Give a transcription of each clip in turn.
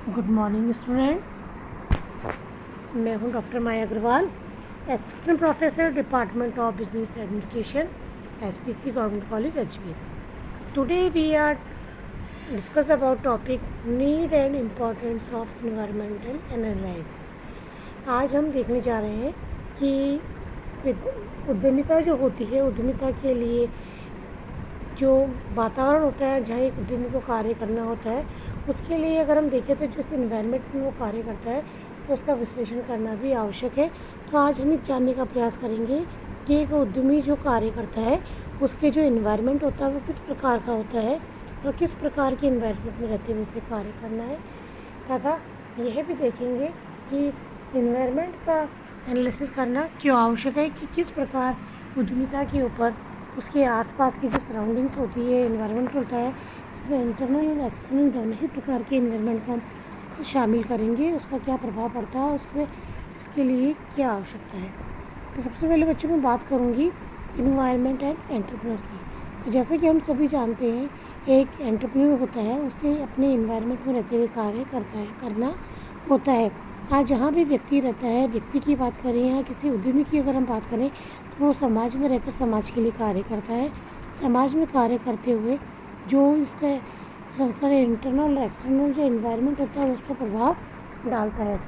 Good morning students. मैं हूं doctor Maya Agrawal, assistant professor department of business administration, SPC government college Ajmer. Today we are discuss about topic need and importance of environmental analysis. आज हम देखने जा रहे हैं कि उद्यमिता जो होती है, उद्यमिता के लिए जो वातावरण होता है जहाँ एक उद्यमी को कार्य करना होता है, उसके लिए अगर हम देखें तो जिस इन्वायरमेंट में वो कार्य करता है तो उसका विश्लेषण करना भी आवश्यक है। तो आज हम जानने का प्रयास करेंगे कि एक उद्यमी जो कार्य करता है उसके जो इन्वायरमेंट होता है वो किस प्रकार का होता है और किस प्रकार के इन्वायरमेंट में रहते हुए उसे कार्य करना है, तथा यह भी देखेंगे कि इन्वायरमेंट का एनालिसिस करना क्यों आवश्यक है, कि किस प्रकार उद्यमिता के ऊपर उसके आसपास की जो सराउंडिंग्स होती है, इन्वायरमेंट होता है, जिसमें इंटरनल और एक्सटर्नल दोनों ही प्रकार के इन्वायरमेंट का शामिल करेंगे, उसका क्या प्रभाव पड़ता है, इसके लिए क्या आवश्यकता है। तो सबसे पहले बच्चों में बात करूँगी इन्वायरमेंट एंड एंटरप्रेन्योर की। तो जैसे कि हम सभी जानते हैं, एक एंटरप्रेन्योर होता है, उसे अपने इन्वायरमेंट में रहते हुए कार्य करना होता है। आज जहाँ भी व्यक्ति रहता है, व्यक्ति की बात करें या किसी उद्यमी की अगर हम बात करें, तो वो समाज में रहकर समाज के लिए कार्य करता है। समाज में कार्य करते हुए जो इसका संस्था का इंटरनल और एक्सटर्नल जो इन्वायरमेंट होता है उस पर प्रभाव डालता है।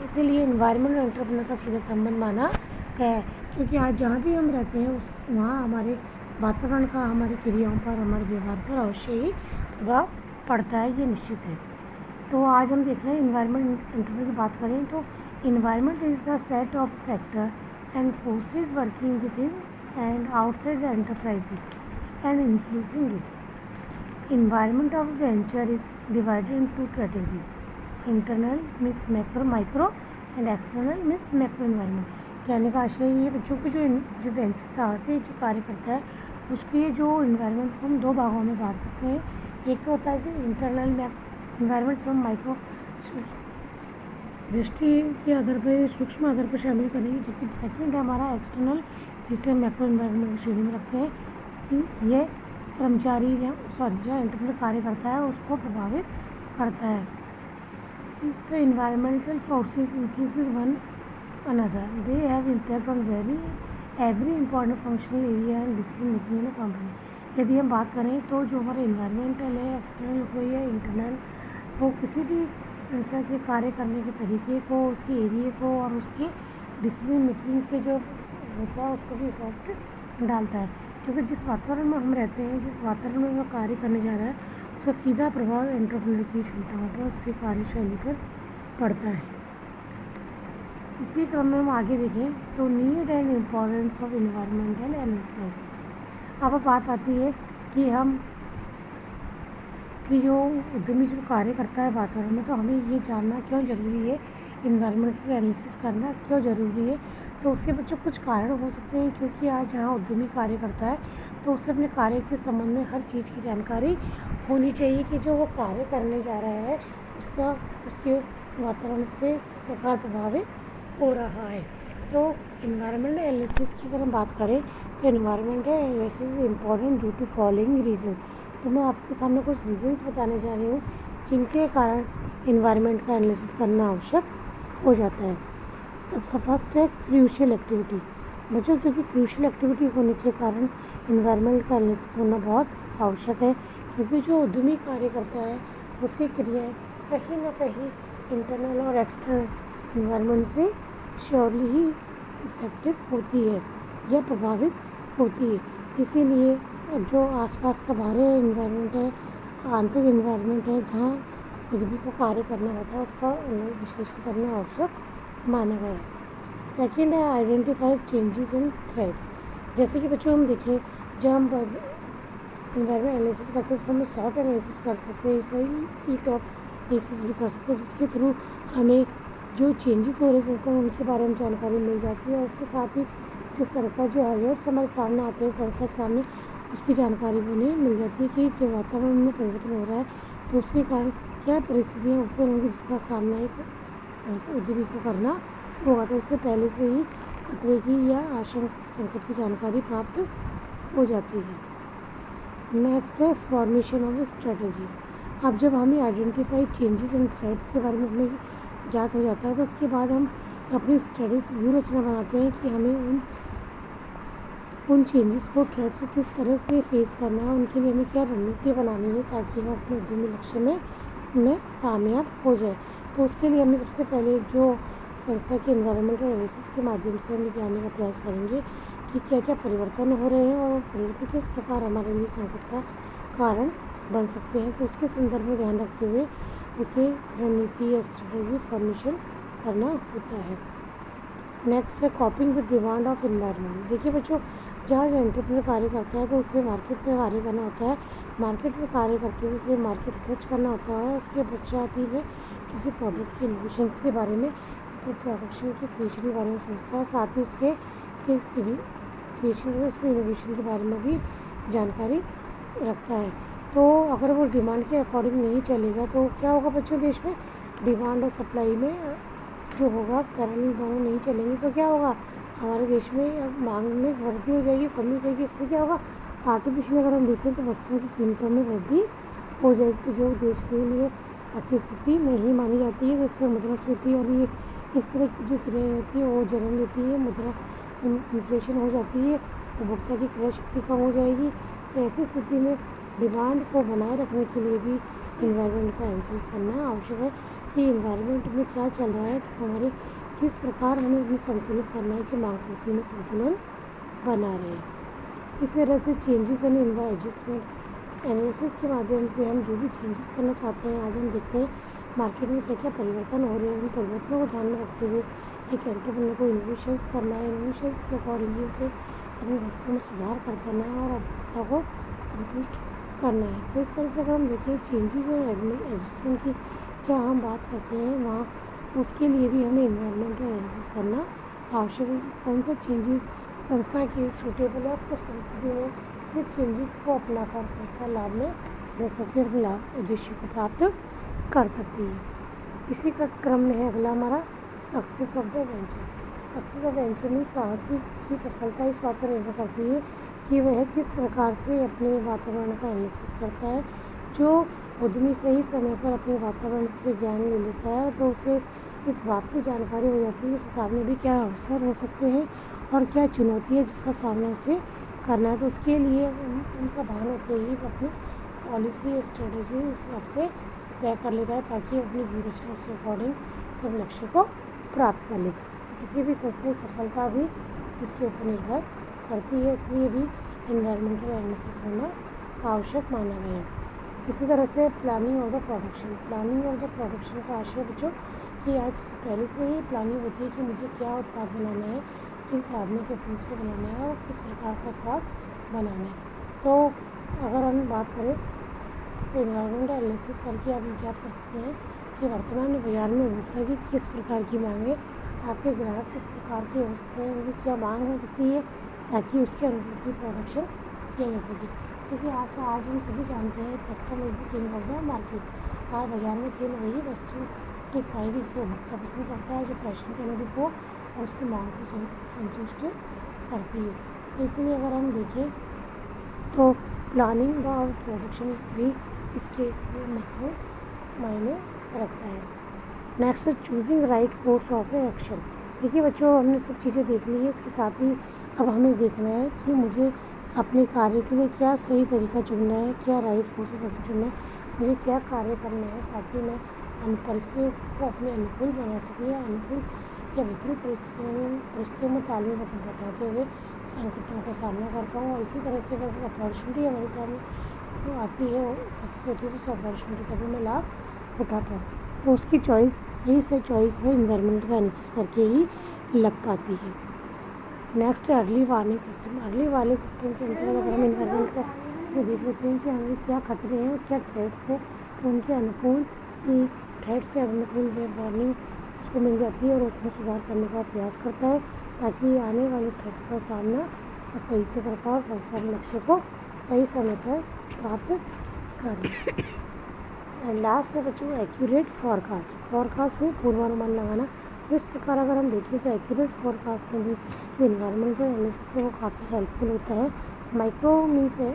इसीलिए इन्वायरमेंट और एंटरप्रेन्योर का सीधा संबंध माना गया है, क्योंकि आज जहाँ भी हम रहते हैं वहाँ हमारे वातावरण का हमारी क्रियाओं पर, हमारे व्यवहार पर अवश्य ही प्रभाव पड़ता है, ये निश्चित है। तो आज हम देख रहे हैं इन्वायरमेंट एंटरप्रेन्योर की बात करें तो environment is the set of factor and forces working within and outside the enterprises and influencing it. Environment of venture is divided into categories. Internal means micro and external means macro environment. कहने का आशय ये बच्चों की जो venture साहसी जो कार्य करता है उसके जो इन्वायरमेंट को हम दो भागों में बांट सकते हैं। एक तो होता है कि इंटरनल इन्वायरमेंट हम माइक्रो दृष्टि के आधार पर, सूक्ष्म आधार पर शामिल करेंगे, जबकि सेकंड है हमारा एक्सटर्नल, जिसे हम मैक्रो एनवायरनमेंट की श्रेणी में रखते हैं कि ये कर्मचारी जहाँ एंटरप्रेन्योर कार्य करता है उसको प्रभावित करता है। तो environmental forces influences one another, they have impact on every important functional area and decision making in a company. यदि हम बात करें तो जो हमारा इन्वायरमेंटल है, एक्सटर्नल हो या इंटरनल हो, किसी भी संस्था के कार्य करने के तरीके को, उसके एरिए को और उसके डिसीजन मेकिंग के जो होता है उसको भी इफेक्ट डालता है, क्योंकि जिस वातावरण में हम रहते हैं, जिस वातावरण में वो कार्य करने जा रहा है, उसका सीधा प्रभाव एंटरप्रेन्योर की क्षमताओं पर, उसकी कार्यशैली पर पड़ता है। इसी क्रम में हम आगे देखें तो need and importance of environmental analysis. अब बात आती है कि जो उद्यमी जो कार्य करता है वातावरण में, तो हमें ये जानना क्यों ज़रूरी है, इन्वायरमेंटल एनालिसिस करना क्यों ज़रूरी है। तो उसके बच्चों कुछ कारण हो सकते हैं, क्योंकि आज जहाँ उद्यमी कार्य करता है तो उसे अपने कार्य के संबंध में हर चीज़ की जानकारी होनी चाहिए कि जो वो कार्य करने जा रहा है उसके वातावरण से किस प्रकार प्रभावित हो रहा है। तो इन्वायरमेंटल एनालिसिस की अगर हम बात करें तो environmental analysis is important due to following reason. तो मैं आपके सामने कुछ रीजन्स बताने जा रही हूँ जिनके कारण इन्वायरमेंट का एनालिसिस करना आवश्यक हो जाता है। सबसे फर्स्ट है क्रूशियल एक्टिविटी। बच्चों, क्योंकि क्रूशियल एक्टिविटी होने के कारण इन्वायरमेंट का एनालिसिस होना बहुत आवश्यक है, क्योंकि जो उद्यमी कार्य करता है उसकी क्रियाएँ कहीं ना कहीं इंटरनल और एक्सटर्नल इन्वायरमेंट से श्योरली ही इफेक्टिव होती है या प्रभावित होती है। इसीलिए जो आसपास का बाहरी इन्वायरमेंट है, आंतरिक इन्वायरमेंट है, जहाँ उद्यमी को कार्य करना होता है, उसका विश्लेषण करना आवश्यक माना गया है। सेकेंड है आइडेंटिफाई चेंजेस इन थ्रेड्स। जैसे कि बच्चों हम देखें, जब हम इन्वायरमेंट एनालिसिस करते हैं तो हम शॉर्ट एनालिसिस कर सकते हैं, सही ई टॉप एनालिसिस भी कर सकते हैं, जिसके थ्रू हमें जो चेंजेस हो रहे सिस्टम में उनके बारे में जानकारी मिल जाती है। और उसके साथ ही जो सरकार जो अलर्ट्स हमारे सामने आते हैं संस्था के सामने, उसकी जानकारी भी उन्हें मिल जाती है कि जो वातावरण में परिवर्तन हो रहा है तो उसके कारण क्या परिस्थितियाँ उत्पन्न होंगी, जिसका सामना एक उद्यमी को करना होगा। तो उससे पहले से ही खतरे की या संकट की जानकारी प्राप्त हो जाती है। नेक्स्ट है फॉर्मेशन ऑफ स्ट्रेटजीज। अब जब हमें आइडेंटिफाई चेंजेस एंड थ्रेट्स के बारे में हमें ज्ञात हो जाता है तो उसके बाद हम अपनी स्टडीज़ व्यू रचना बनाते हैं कि हमें उन चेंजेस को, थ्रेट्स को किस तरह से फेस करना है, उनके लिए हमें क्या रणनीति बनानी है ताकि हम अपने उद्यमी लक्ष्य में कामयाब हो जाए। तो उसके लिए हमें सबसे पहले जो संस्था के एनवायरमेंटल एनालिसिस के माध्यम से हम जानने का प्रयास करेंगे कि क्या क्या परिवर्तन हो रहे हैं और परिवर्तन किस प्रकार हमारे लिए संकट का कारण बन सकते हैं। तो उसके संदर्भ में ध्यान रखते हुए उसे रणनीति या स्ट्रेटजी फॉर्मेशन करना होता है। नेक्स्ट है कॉपिंग विद डिमांड ऑफ एनवायरनमेंट। देखिए बच्चों, जहाँ एंटरप्रेन्योर कार्य करता है तो उसे मार्केट में कार्य करना होता है। मार्केट में कार्य करते हुए उसे मार्केट रिसर्च करना होता है। उसके पश्चात ही वह किसी प्रोडक्ट के इनोवेशन के बारे में, तो प्रोडक्शन के क्रिएशन के बारे में सोचता है, साथ ही उसके क्रिएशन से उसमें इनोवेशन के बारे में भी जानकारी रखता है। तो अगर वो डिमांड के अकॉर्डिंग नहीं चलेगा तो क्या होगा बच्चों, देश में डिमांड और सप्लाई में जो होगा पैरेलल दोनों नहीं चलेंगे तो क्या होगा, हमारे देश में मांग में वृद्धि हो जाएगी, कमी हो जाएगी। इससे क्या होगा, आर्टिफिशियल अगर हम देखें तो वस्तुओं की कीमतों में वृद्धि हो जाएगी, जो देश के लिए अच्छी स्थिति नहीं मानी जाती है। जिससे मुद्रास्फीति और ये इस तरह की जो क्रियाएँ होती है वो जन्म लेती है, मुद्रा इन्फ्लेशन हो जाती है, उपभोक्ता की क्रय शक्ति कम हो जाएगी। तो ऐसी स्थिति में डिमांड को बनाए रखने के लिए भी इन्वायरमेंट का एनालिसिस करना आवश्यक है कि इन्वायरमेंट में क्या चल रहा है, तो हमारे किस प्रकार हमें भी संतुलित करना है कि मांग पूर्ति में संतुलन बना रहे। इस तरह से चेंजेस एंड एडजस्टमेंट एनालिसिस के माध्यम से हम जो भी चेंजेस करना चाहते हैं, आज हम देखते हैं मार्केट में क्या क्या परिवर्तन हो रहे हैं। उन परिवर्तनों को ध्यान में रखते हुए एक एंटरप्रेन्योर को इनोवेशंस करना है, इनोवेशंस के अकॉर्डिंगली उसे अपनी वस्तुओं में सुधार करना है और उपभोक्ता को संतुष्ट करना है। तो इस तरह से अगर हम देखें चेंजेस एंड एडजस्टमेंट की जहाँ हम बात करते हैं, वहाँ उसके लिए भी हमें इन्वायरमेंटल एनालिसिस करना आवश्यक है कि कौन सा चेंजेस संस्था के लिए सूटेबल है, उस परिस्थिति में ये चेंजेस को अपनाकर संस्था लाभ में रह सकती है और लाभ उद्देश्य को प्राप्त कर सकती है। इसी का क्रम में है अगला हमारा success of the venture. Success of venture में साहसी की सफलता इस बात पर निर्भर करती है कि वह किस प्रकार से अपने वातावरण का एनालिसिस करता है। जो उद्यमी सही समय पर अपने वातावरण से ज्ञान ले लेता है तो उसे इस बात की जानकारी हो जाती है कि उसके सामने भी क्या अवसर हो सकते हैं और क्या चुनौती है जिसका सामना उसे करना है। तो उसके लिए उनका भान होते ही अपनी पॉलिसी स्ट्रेटजी उस हिसाब से तय कर लेता है ताकि अपनी व्यूरचना के अकॉर्डिंग अपने लक्ष्य को प्राप्त कर ले। किसी भी संस्था की सफलता भी इसके ऊपर निर्भर करती है, इसलिए भी इन्वायरमेंटल एनालिसिस होना आवश्यक माना गया है। इसी तरह से planning of the production. Planning of the production का आशय बच्चों कि आज पहले से ही प्लानिंग होती है कि मुझे क्या उत्पाद बनाना है, किन साधनों के उपयोग से बनाना है और किस प्रकार का उत्पाद बनाना है। तो अगर हम बात करें तो इन्वायरमेंटल एनालिसिस करके आप ज्ञात कर सकते हैं कि वर्तमान में बाजार में उपभोक्ता की किस प्रकार की मांग है, आपके ग्राहक किस प्रकार के हो सकते हैं, उनकी क्या मांग हो सकती है ताकि उसके अनुरूप प्रोडक्शन किया जा सके। क्योंकि आज हम सभी जानते हैं customer is the king of the market. आज बाजार में केवल वही वस्तु टिक पाएगी जिसे उपभोक्ता पसंद करता है, जो फैशन के अनुरूप हो और उसकी मांग को संतुष्ट करती है। तो इसलिए अगर हम देखें तो प्लानिंग द प्रोडक्शन भी इसके महत्वपूर्ण मायने रखता है। Next choosing right course of action. देखिए बच्चों, हमने सब चीज़ें देख ली है, इसके साथ ही अब हमें देखना है कि मुझे अपने कार्य के लिए क्या सही तरीका चुनना है, क्या राइट कोर्स ऑफ एक्शन चुनना है, मुझे क्या कार्य करना है ताकि मैं परिस्थितियों को अपने अनुकूल बना सकूँ या अनुकूल या विपरीत परिस्थितियों में तालमेल बैठाते हुए संकटों का सामना कर पाऊँ। और इसी तरह से अगर अपॉर्चुनिटी हमारे सामने आती है होती है तो उस अपॉर्चुनिटी का भी मैं लाभ उठा पाऊँ। तो उसकी चॉइस सही से चॉइस है इन्वायरमेंट का एनालिसिस करके ही लग पाती है। नेक्स्ट है early warning system. Early warning system के अंतर्गत अगर हम इन्वायरमेंट का देख लेते हैं कि हमें क्या खतरे हैं और क्या थ्रेट्स है, तो उनके अनुकूल थ्रेट से अनुकूल वार्निंग उसको मिल जाती है और उसमें सुधार करने का प्रयास करता है ताकि आने वाले थ्रेट्स का सामना सही से कर पाए और संस्था के लक्ष्य को सही समय पर प्राप्त कर ले। एंड लास्ट है बच्चों एक्यूरेट फॉरकास्ट। फॉरकास्ट में पूर्वानुमान लगाना। तो इस प्रकार अगर हम देखें तो एक्यूरेट फॉरकास्ट में भी जो इन्वायरमेंटल एनालिसिस है वो काफ़ी हेल्पफुल होता है। माइक्रो मीन्स है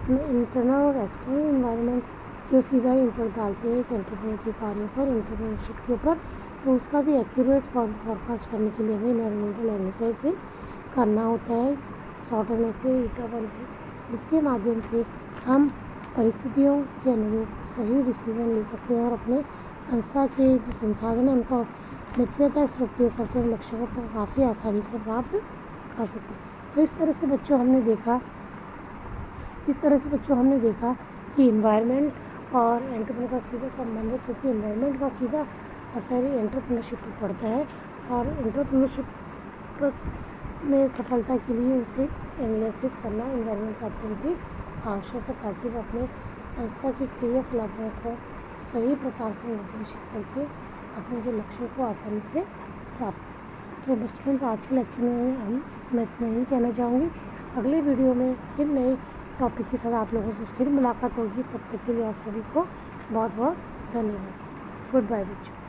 इंटरनल और एक्सटर्नल इन्वायरमेंट जो सीधा इम्पैक्ट डालते हैं एक एंटरप्रेन्योर के कार्यों पर, एंटरप्रेन्योरशिप के ऊपर, तो उसका भी एक्यूरेट फॉरकास्ट करने के लिए हमें इन्वायरमेंटल एनालिसिस करना होता है, शॉर्ट एनालिसिस, डेटा एनालिसिस, जिसके माध्यम से हम परिस्थितियों के अनुरूप सही डिसीजन ले सकते हैं और अपने संस्था के जो संसाधन हैं उनको मित्रता से उपयोग करते हुए लक्ष्यों को काफ़ी आसानी से प्राप्त कर सकते हैं। तो इस तरह से बच्चों हमने देखा कि इन्वायरमेंट और एंटरप्रेन्योर का सीधा संबंध है, क्योंकि इन्वायरमेंट का सीधा असर ही एंटरप्रेन्योरशिप पर पड़ता है और एंटरप्रेन्योरशिप में सफलता के लिए उसे एनालिसिस करना इन्वायरमेंट का अत्यंत ही आवश्यक है, ताकि वह अपने संस्था के क्रियाकलापों को सही प्रकार से निर्देशित करके अपने जो लक्ष्यों को आसानी से प्राप्त करें। तो स्टूडेंट्स, आज के लेक्चर में मैं इतना ही कहना चाहूँगी। अगले वीडियो में फिर नए टॉपिक के साथ आप लोगों से फिर मुलाकात होगी। तब तक के लिए आप सभी को बहुत बहुत धन्यवाद। गुड बाय बच्चों।